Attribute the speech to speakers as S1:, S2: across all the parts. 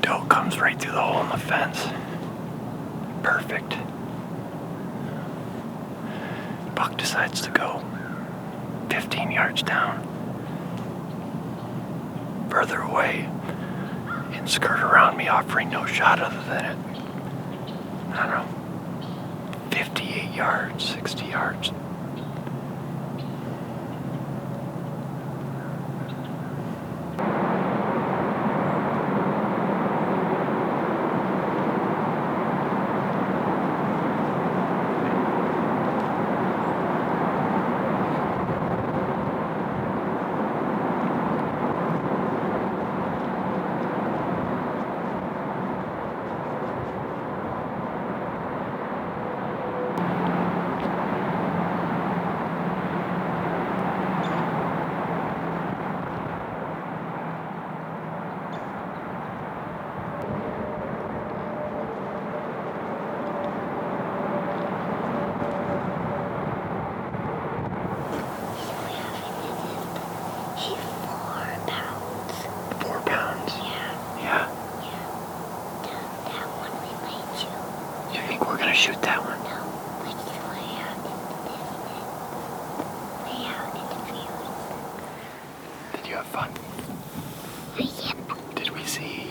S1: Doe comes right through the hole in the fence. Perfect. Buck decides to go 15 yards down, further away, and skirt around me, offering no shot other than it. I don't know, 58 yards, 60 yards. Shoot that one.
S2: No, let's way out in the distance. Way out in the field.
S1: Did you have fun?
S2: Yep.
S1: Did we see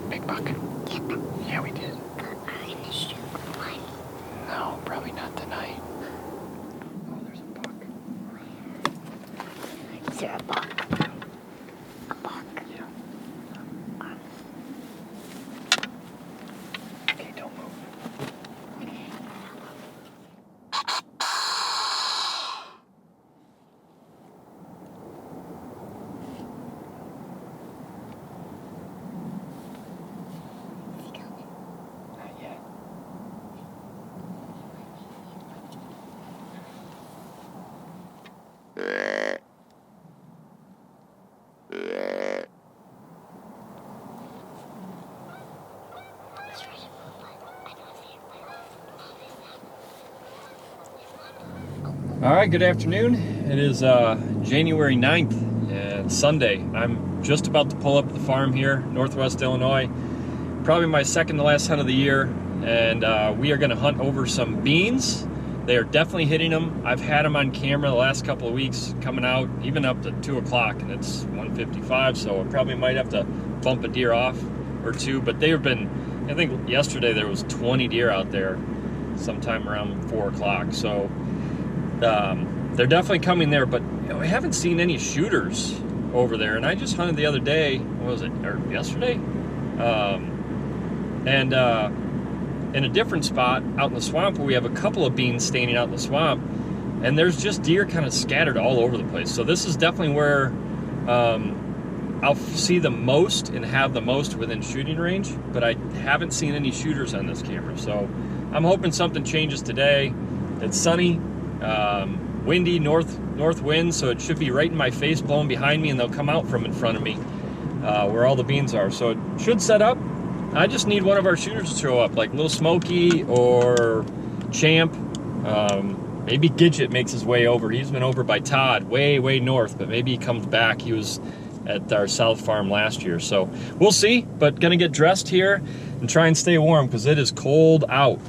S1: big buck?
S2: Yep.
S1: Yeah, we did.
S2: But we're gonna shoot one.
S1: No, probably not tonight. Oh, there's a buck.
S2: Is there a buck? A buck?
S1: Yeah. Okay, don't move. Not yet.
S3: All right, good afternoon. It is January 9th and Sunday. I'm just about to pull up at the farm here, Northwest Illinois. Probably my second to last hunt of the year, and we are gonna hunt over some beans. They are definitely hitting them. I've had them on camera the last couple of weeks coming out, even up to 2 o'clock, and it's 1:55, so I probably might have to bump a deer off or two, but they've been, I think yesterday there was 20 deer out there sometime around 4 o'clock, so they're definitely coming there, but you know, I haven't seen any shooters over there. And I just hunted the other day, what was it, or yesterday? In a different spot out in the swamp where we have a couple of beans standing out in the swamp, and there's just deer kind of scattered all over the place. So this is definitely where I'll see the most and have the most within shooting range, but I haven't seen any shooters on this camera. So I'm hoping something changes today. It's sunny. Windy, north wind, so it should be right in my face, blowing behind me, and they'll come out from in front of me where all the beans are. So it should set up. I just need one of our shooters to show up, like Lil Smokey or Champ. Maybe Gidget makes his way over. He's been over by Todd, way north, but maybe he comes back. He was at our south farm last year, so we'll see. But gonna get dressed here and try and stay warm because it is cold out.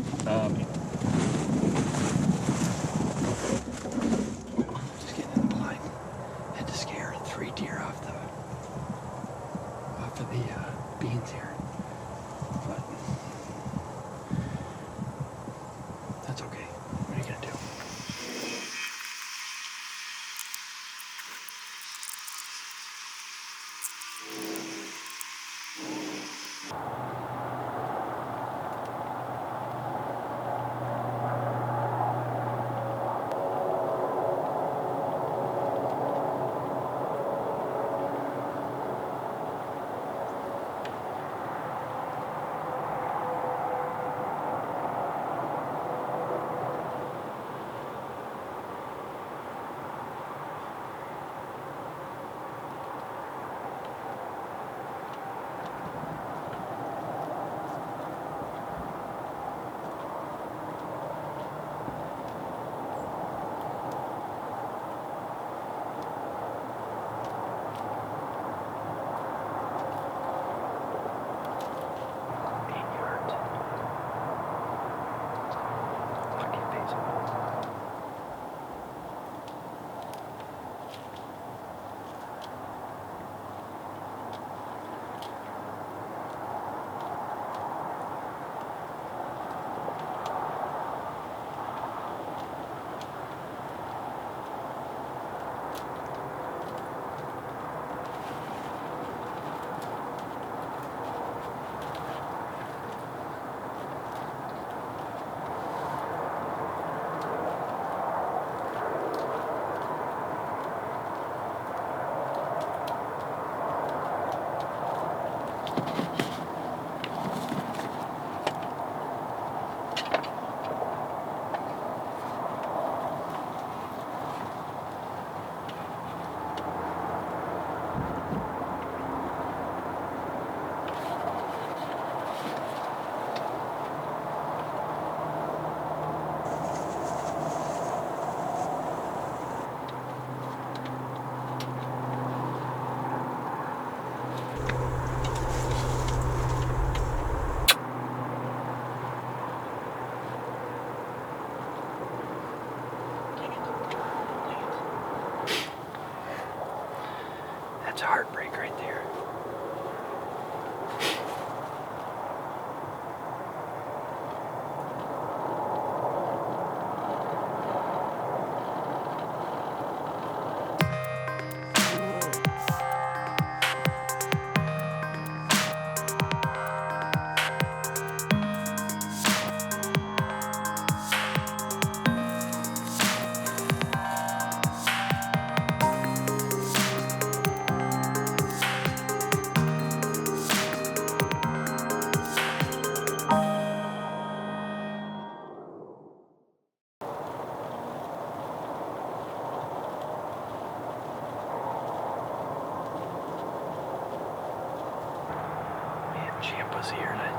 S1: was here and I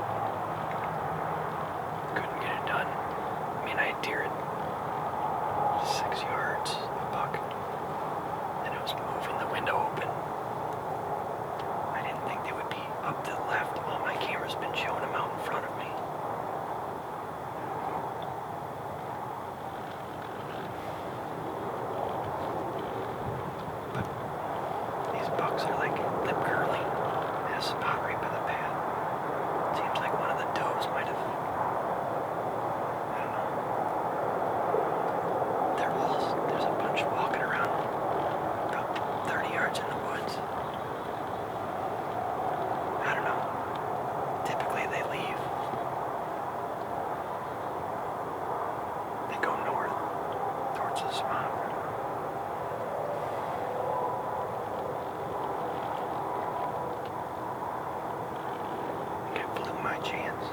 S1: couldn't get it done. I mean, I had deer at 6 yards, a buck, and it was moving the window open. I didn't think they would be up to the left. All my camera's been showing them out in front of me. But these bucks are like lip curling in a spot right by the path. Seems like one of the does might have, I don't know. There's a bunch walking around about 30 yards in the woods. I don't know. Typically they leave. They go north, towards the swamp. I think I blew my chance.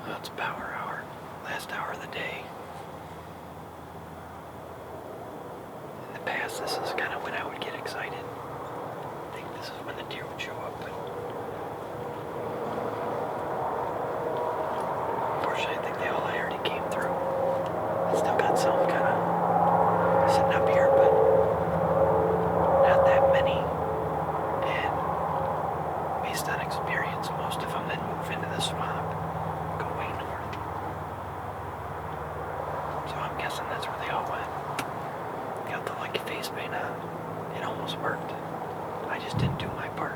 S1: Well, it's power hour, last hour of the day. In the past, this is kind of when I would get excited. I think this is when the deer would show up, but unfortunately, I think they all already came through. I still got some kind of sitting up here, but not that many. And based on experience, most of them then move into the swamp, go way north. So I'm guessing that's where they all went. Got the lucky face paint on. It almost worked. I just didn't do my part.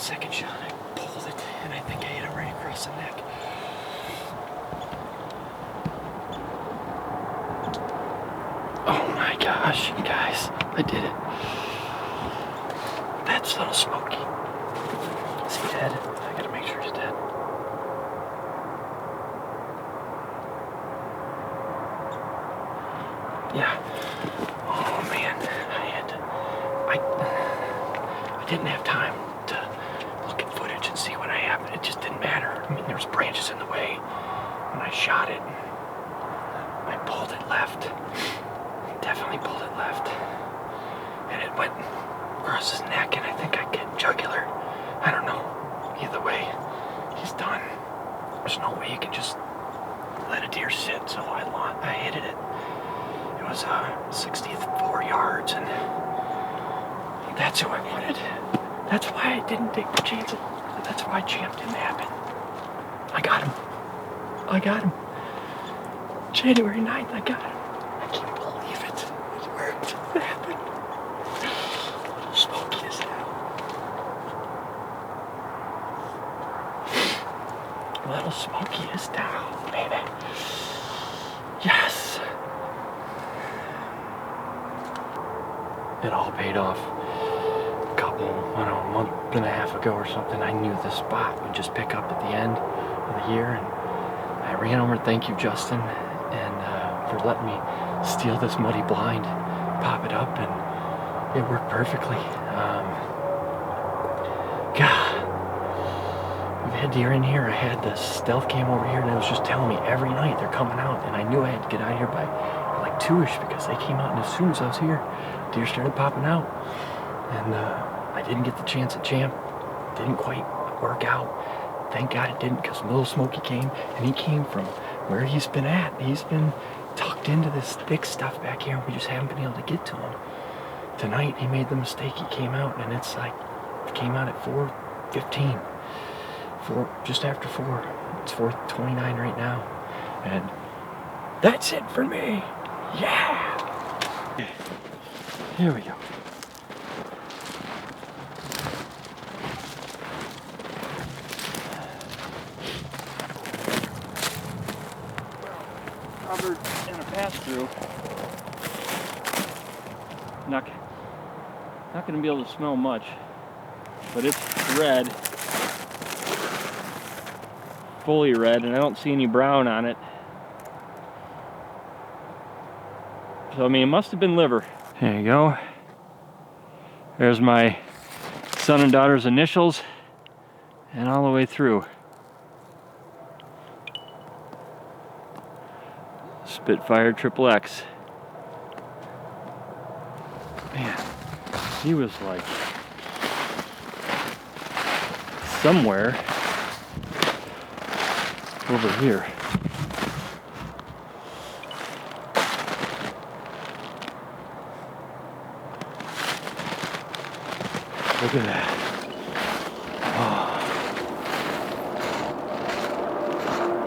S1: second shot, I pulled it, and I think I hit him right across the neck. Oh my gosh, you guys, I did it. That's Lil Smokey. Is he dead? I gotta make sure he's dead. Yeah. Oh man, I didn't have time to look at footage and see what happened. It just didn't matter. I mean, there was branches in the way. When I shot it, I pulled it left. Definitely pulled it left. And it went across his neck, and I think I get jugular. I don't know. Either way, he's done. There's no way you can just let a deer sit, so I hit it. It was 64 yards, and that's who I wanted. That's why I didn't take the chance. That's why Champ didn't happen. I got him. I got him. January 9th, I got him. I can't believe it. It worked. It happened. Lil Smokey is down. Lil Smokey is down, baby. Yes. It all paid off. A month and a half ago or something, I knew this spot would just pick up at the end of the year, and I ran over, thank you, Justin, and for letting me steal this muddy blind, pop it up, and it worked perfectly. God, we've had deer in here. I had the stealth cam over here, and it was just telling me every night they're coming out, and I knew I had to get out of here by like 2-ish because they came out, and as soon as I was here, deer started popping out. And I didn't get the chance at Champ. Didn't quite work out. Thank God it didn't, because Lil Smokey came, and he came from where he's been at. He's been tucked into this thick stuff back here, and we just haven't been able to get to him. Tonight, he made the mistake. He came out, and it's like, it came out at 4:15. Just after 4. It's 4:29 right now. And that's it for me. Yeah! Here we go. Covered in a pass-through. Not going to be able to smell much, but it's red, fully red, and I don't see any brown on it. So I mean, it must have been liver. There you go. There's my son and daughter's initials, and all the way through. Spitfire XXX. Man, he was like somewhere over here. Look at that. Oh.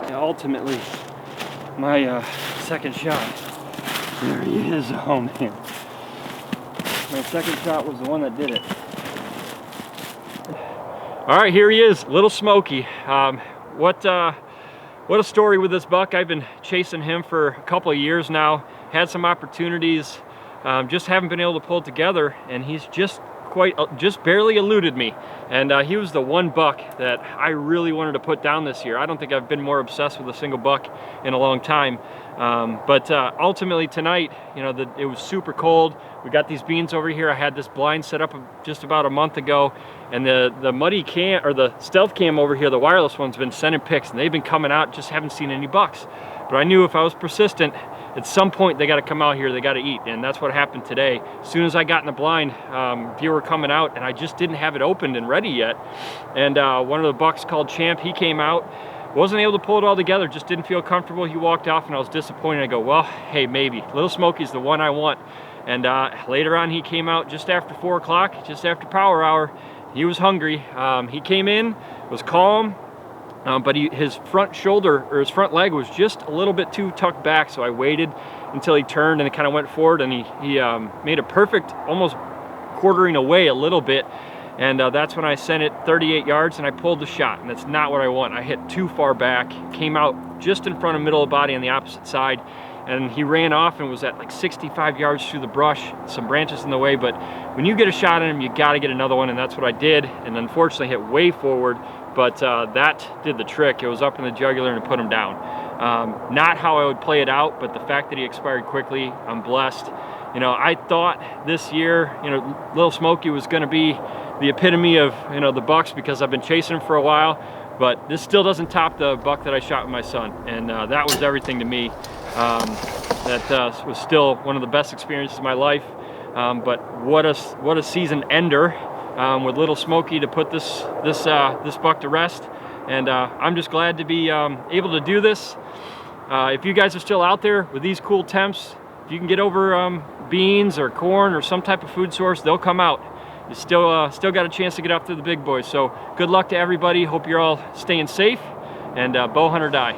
S1: Yeah, ultimately, my second shot. There he is. Oh man. My second shot was the one that did it. All right, here he is, Lil Smokey. What a story with this buck. I've been chasing him for a couple of years now. Had some opportunities, just haven't been able to pull it together, and he's just barely eluded me. And he was the one buck that I really wanted to put down this year. I don't think I've been more obsessed with a single buck in a long time. But ultimately tonight, you know, it was super cold. We got these beans over here. I had this blind set up just about a month ago, and the muddy cam, or the stealth cam over here, the wireless one's been sending pics, and they've been coming out, just haven't seen any bucks. But I knew if I was persistent, at some point they got to come out here, they got to eat, and that's what happened today. As soon as I got in the blind, deer were coming out, and I just didn't have it opened and ready yet. And one of the bucks called Champ, he came out, wasn't able to pull it all together, just didn't feel comfortable. He walked off, and I was disappointed. I go, well, hey, maybe. Lil Smokey's the one I want. And later on, he came out just after 4 o'clock, just after power hour. He was hungry. He came in, was calm, but his front shoulder, or his front leg, was just a little bit too tucked back, so I waited until he turned, and it kind of went forward, and he made a perfect, almost quartering away a little bit,
S3: And that's when I sent it 38 yards and I pulled the shot, and that's not what I want. I hit too far back, came out just in front of middle of the body on the opposite side, and he ran off and was at like 65 yards through the brush, some branches in the way. But when you get a shot at him, you got to get another one, and that's what I did. And unfortunately hit way forward, but that did the trick. It was up in the jugular and it put him down. Not how I would play it out, but the fact that he expired quickly, I'm blessed. You know, I thought this year, you know, Lil Smokey was going to be the epitome of, you know, the bucks, because I've been chasing him for a while, but this still doesn't top the buck that I shot with my son, and that was everything to me. That was still one of the best experiences of my life, but what a season ender with Lil Smokey to put this buck to rest, and I'm just glad to be able to do this. If you guys are still out there with these cool temps, if you can get over beans or corn or some type of food source, they'll come out. You still got a chance to get after the big boys. So good luck to everybody. Hope you're all staying safe, and bow hunt or die.